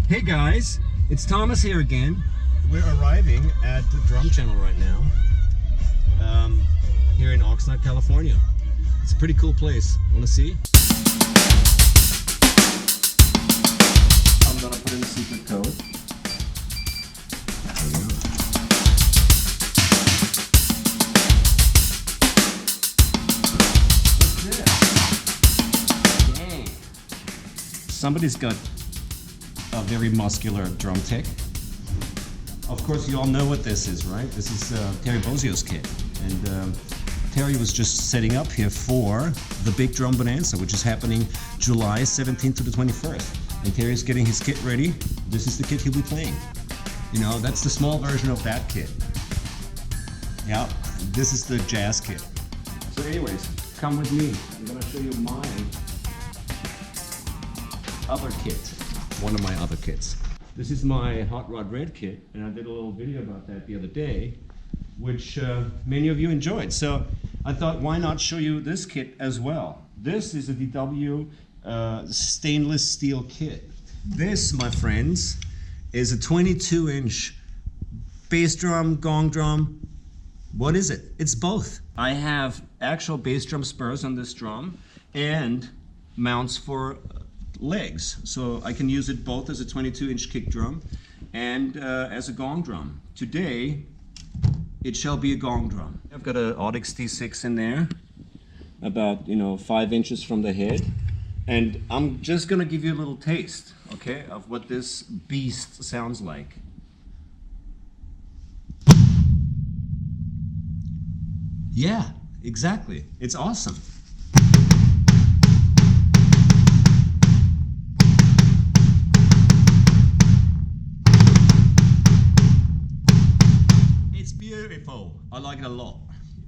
Hey guys, it's Thomas here again. We're arriving at the Drum Channel right now, here in Oxnard, California. It's a pretty cool place. Want to see? I'm gonna put in the secret code. What's this? Dang. Somebody's got a very muscular drum tech. Of course, you all know what this is, right? This is Terry Bozio's kit. And Terry was just setting up here for the big drum bonanza, which is happening July 17th to the 21st. And Terry's getting his kit ready. This is the kit he'll be playing. You know, that's the small version of that kit. Yeah, this is the jazz kit. So anyways, come with me. I'm gonna show you my other kit. One of my other kits. This is my Hot Rod Red kit, and I did a little video about that the other day, which many of you enjoyed. So I thought, why not show you this kit as well? This is a DW stainless steel kit. This, my friends, is a 22-inch bass drum, gong drum. What is it? It's both. I have actual bass drum spurs on this drum and mounts for legs, so I can use it both as a 22-inch kick drum and as a gong drum. Today it shall be a gong drum. I've got an Audix T6 in there, about 5 inches from the head, and I'm just gonna give you a little taste, okay, of what this beast sounds like. Yeah, exactly. It's awesome. Beautiful. I like it a lot.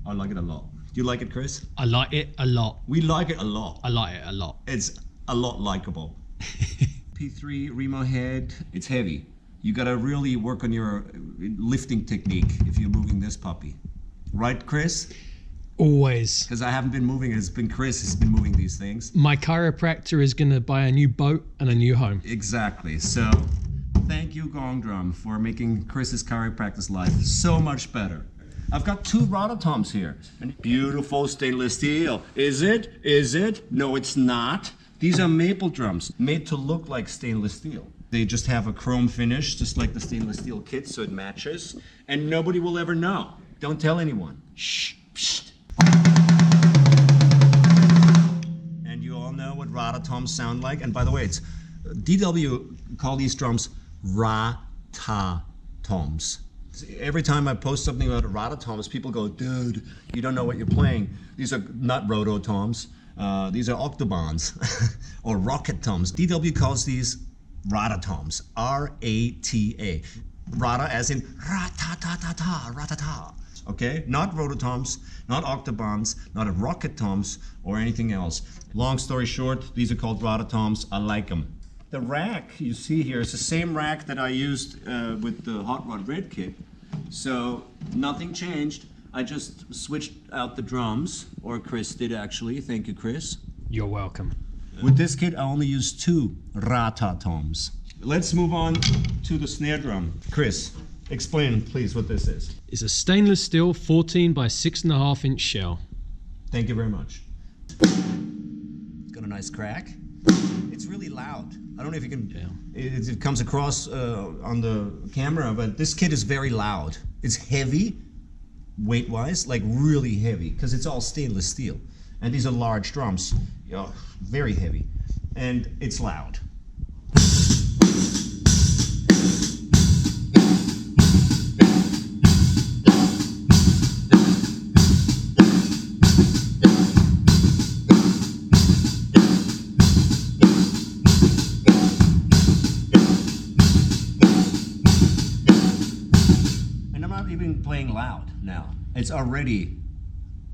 I like it a lot. Do you like it, Chris? I like it a lot. We like it a lot. I like it a lot. It's a lot likable. P3 Remo head. It's heavy. You gotta really work on your lifting technique if you're moving this puppy. Right, Chris? Always. Because I haven't been moving it. It's been Chris who's been moving these things. My chiropractor is gonna buy a new boat and a new home. Exactly. So thank you, Gong Drum, for making Chris's chiropractic life so much better. I've got two rototoms here. Beautiful stainless steel. Is it? Is it? No, it's not. These are maple drums, made to look like stainless steel. They just have a chrome finish, just like the stainless steel kit, so it matches. And nobody will ever know. Don't tell anyone. Shh. Psst. And you all know what rototoms sound like. And by the way, it's DW call these drums Rata-toms. Every time I post something about Rata-toms, people go, dude, you don't know what you're playing. These are not rototoms. These are octobans or rocket toms. DW calls these Rata-toms. R-A-T-A. Rata as in ra-ta-ta-ta-ta, ra-ta-ta. Okay? Not rototoms, not octobans, not rocket toms or anything else. Long story short, these are called Rata-toms. I like them. The rack you see here is the same rack that I used with the Hot Rod Red kit. So nothing changed. I just switched out the drums, or Chris did actually. Thank you, Chris. You're welcome. With this kit, I only used two Rata-toms. Let's move on to the snare drum. Chris, explain please what this is. It's a stainless steel 14 by 6.5 inch shell. Thank you very much. It's got a nice crack. It's really loud. I don't know if you can, it comes across on the camera, but this kit is very loud. It's heavy, weight-wise, like really heavy, because it's all stainless steel. And these are large drums, very heavy. And it's loud. Playing loud now. It's already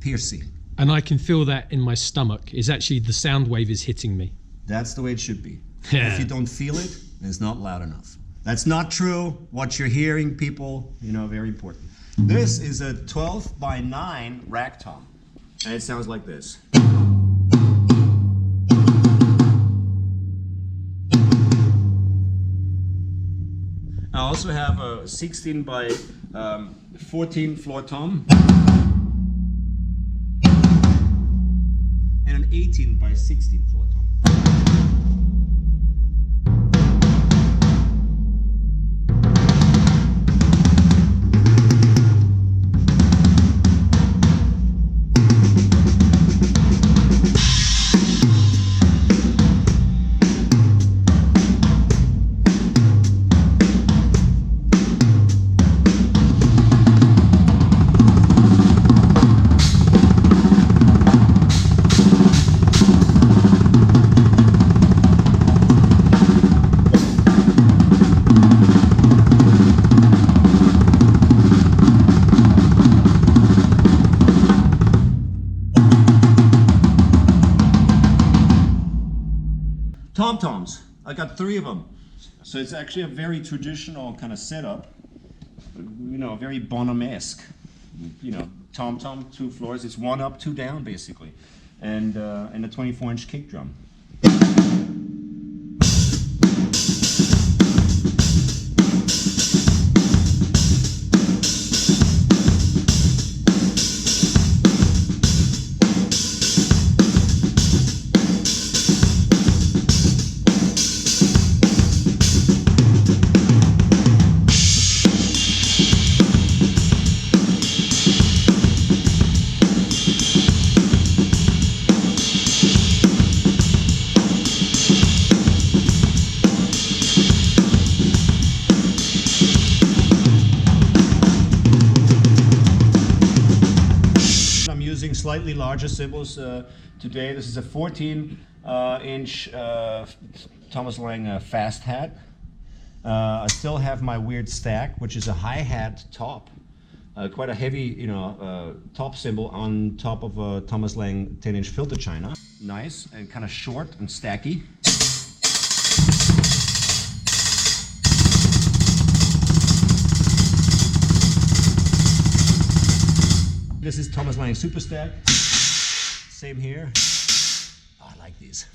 piercing. And I can feel that in my stomach. It's actually the sound wave is hitting me. That's the way it should be. If you don't feel it, it's not loud enough. That's not true. What you're hearing, people, very important. This is a 12 by 9 rack tom. And it sounds like this. also have a 16 by 14 floor tom and an 18 by 16 floor tom. Tom-toms. I got 3 of them. So it's actually a very traditional kind of setup. You know, very Bonham-esque. You know, tom-tom, 2 floors. It's 1 up, 2 down, basically. And a 24-inch kick drum. Using slightly larger cymbals today. This is a 14-inch Thomas Lang fast hat. I still have my weird stack, which is a hi-hat top, quite a heavy, you know, top cymbal on top of a Thomas Lang 10-inch filter china. Nice and kind of short and stacky. This is Thomas Lang Super Stack. Same here. Oh, I like these.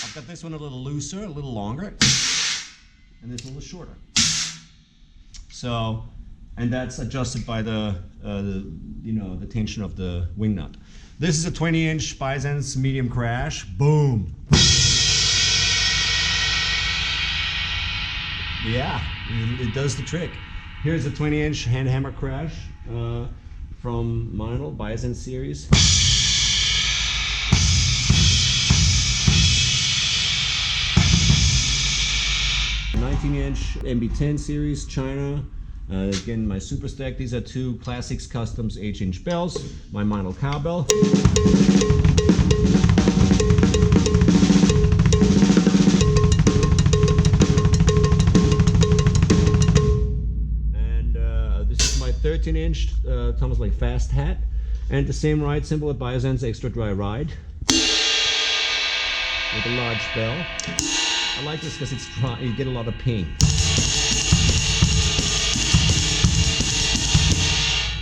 I've got this one a little looser, a little longer, and this a little shorter. So, and that's adjusted by the you know, the tension of the wing nut. This is a 20-inch Bison's medium crash. Boom. Yeah, it does the trick. Here's a 20-inch hand hammer crash from Meinl Bison series. 19-inch MB10 series China. Again, my Super Stack. These are 2 Classics Customs 8-inch bells. My Meinl cowbell. And this is my 13-inch Thomas Lang fast hat. And the same ride cymbal at Bison's Extra Dry Ride. With a large bell. I like this because it's dry, you get a lot of ping.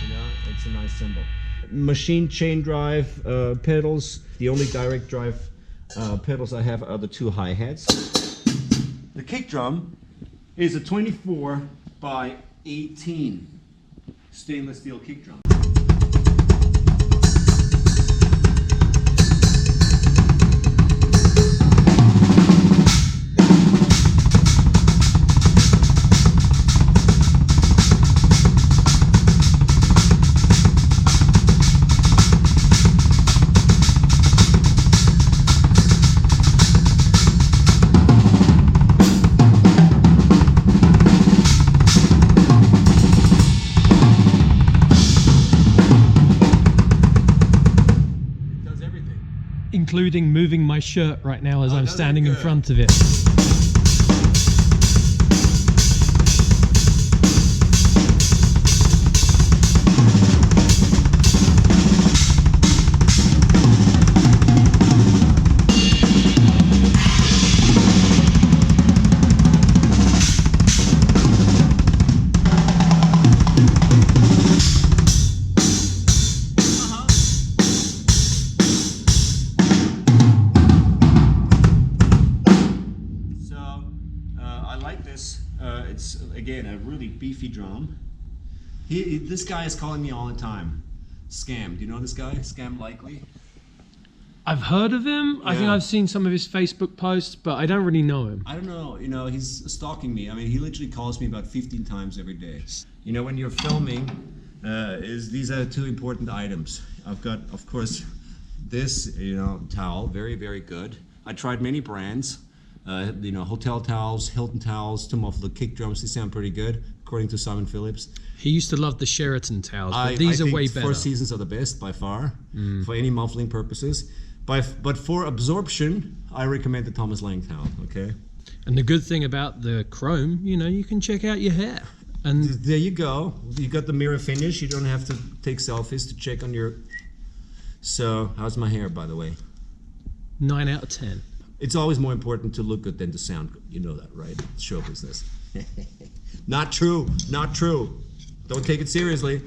You know, it's a nice cymbal. Machine chain drive pedals. The only direct drive pedals I have are the 2 hi-hats. The kick drum is a 24 by 18 stainless steel kick drum. Including moving my shirt right now as I'm standing in front of it. again, a really beefy drum. This guy is calling me all the time. Scam. Do you know this guy? Scam Likely? I've heard of him. I think Yeah. I've seen some of his Facebook posts, but I don't really know him. I don't know. You know, he's stalking me. I mean, he literally calls me about 15 times every day. You know, when you're filming, these are two important items. I've got, of course, this, you know, towel. Very, very good. I tried many brands. You know, hotel towels, Hilton towels, some of the kick drums. They sound pretty good, according to Simon Phillips. He used to love the Sheraton towels, but these I are think way better. Four Seasons are the best by far for any muffling purposes. But for absorption, I recommend the Thomas Lang towel. Okay. And the good thing about the chrome, you know, you can check out your hair. And There you go. You got the mirror finish. You don't have to take selfies to check on your. So, how's my hair, by the way? 9 out of 10. It's always more important to look good than to sound good. You know that, right? It's show business. Not true. Not true. Don't take it seriously.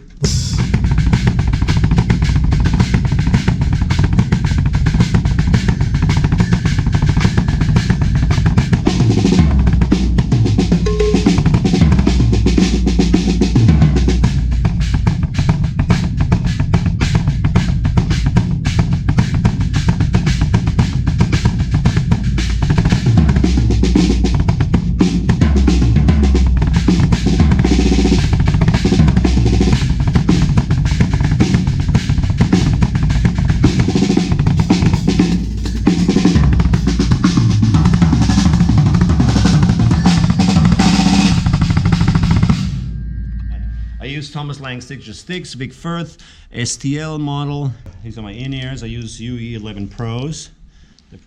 I use Thomas Lang signature sticks, Big Firth, STL model. These are my in-ears. I use UE11 Pros.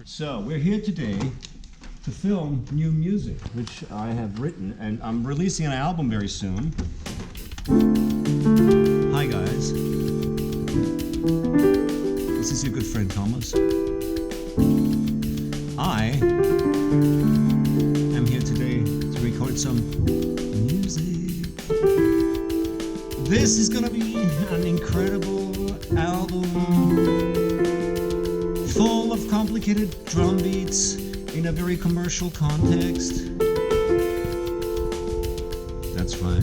So we're here today to film new music, which I have written, and I'm releasing an album very soon. Hi guys. This is your good friend Thomas. I am here today to record some music. This is gonna be an incredible album full of complicated drum beats in a very commercial context. That's right.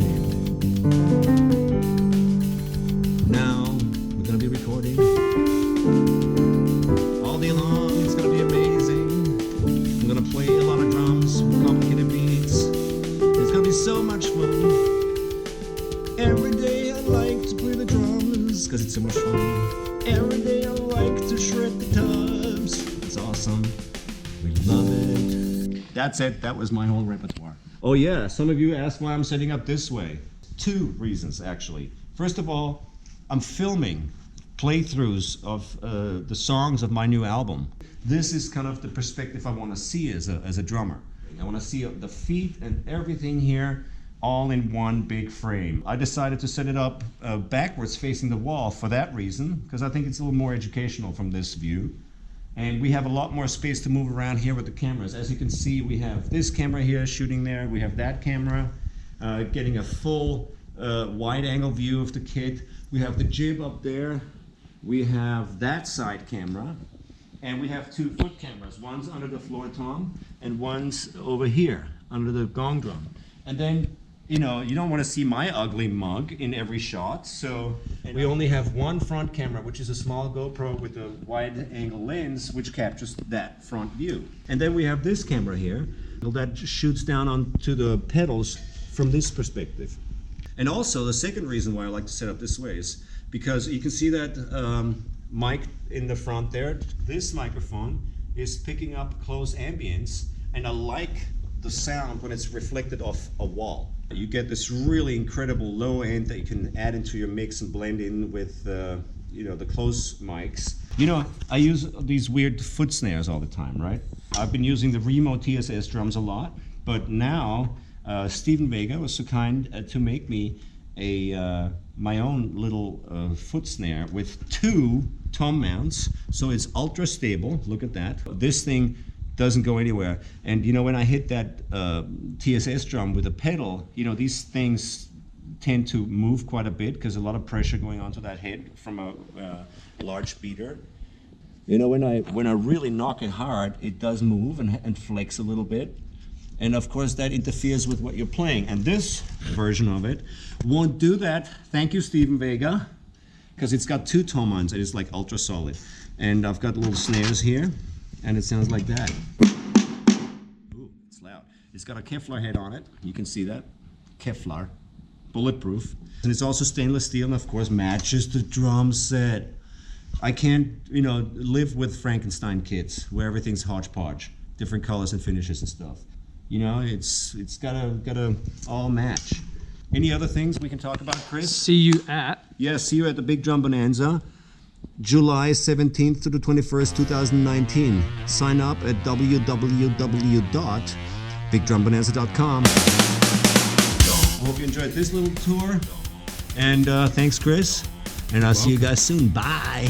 Now we're gonna be recording all day long. It's gonna be amazing. I'm gonna play a lot of drums with complicated beats. It's gonna be so much fun. Every day I like to play the drums because it's so much fun. Every day I like to shred the tubs. It's awesome. We love it. That's it. That was my whole repertoire. Oh yeah, some of you asked why I'm setting up this way. Two reasons actually. First of all, I'm filming playthroughs of the songs of my new album. This is kind of the perspective I want to see as a drummer. I want to see the feet and everything here all in one big frame. I decided to set it up backwards facing the wall for that reason, because I think it's a little more educational from this view. And we have a lot more space to move around here with the cameras. As you can see, we have this camera here shooting there, we have that camera getting a full wide angle view of the kit. We have the jib up there, we have that side camera, and we have two foot cameras. One's under the floor tom and one's over here under the gong drum. And then, you know, you don't want to see my ugly mug in every shot, so we only have one front camera, which is a small GoPro with a wide angle lens, which captures that front view. And then we have this camera here that shoots down onto the pedals from this perspective. And also, the second reason why I like to set up this way is because you can see that mic in the front there. This microphone is picking up close ambience, and I like the sound when it's reflected off a wall. You get this really incredible low end that you can add into your mix and blend in with you know, the close mics. You know, I use these weird foot snares all the time, right? I've been using the Remo TSS drums a lot, but now Stephen Vega was so kind to make me a my own little foot snare with two tom mounts, so it's ultra stable. Look at that. This thing doesn't go anywhere. And you know, when I hit that TSS drum with a pedal, you know, these things tend to move quite a bit because a lot of pressure going onto that head from a large beater. You know, when I really knock it hard, it does move and flex a little bit. And of course that interferes with what you're playing. And this version of it won't do that. Thank you, Steven Vega, because it's got 2 tone mines and it's like ultra solid. And I've got little snares here, and it sounds like that. Ooh, it's loud. It's got a Kevlar head on it. You can see that. Kevlar, bulletproof. And it's also stainless steel, and of course matches the drum set. I can't, live with Frankenstein kits where everything's hodgepodge, different colors and finishes and stuff. It's gotta all match. Any other things we can talk about, Chris? See you at. Yeah, see you at the Big Drum Bonanza, July 17th to the 21st, 2019. Sign up at www.bigdrumbonanza.com. I hope you enjoyed this little tour. And thanks, Chris. And I'll see you guys soon. Bye.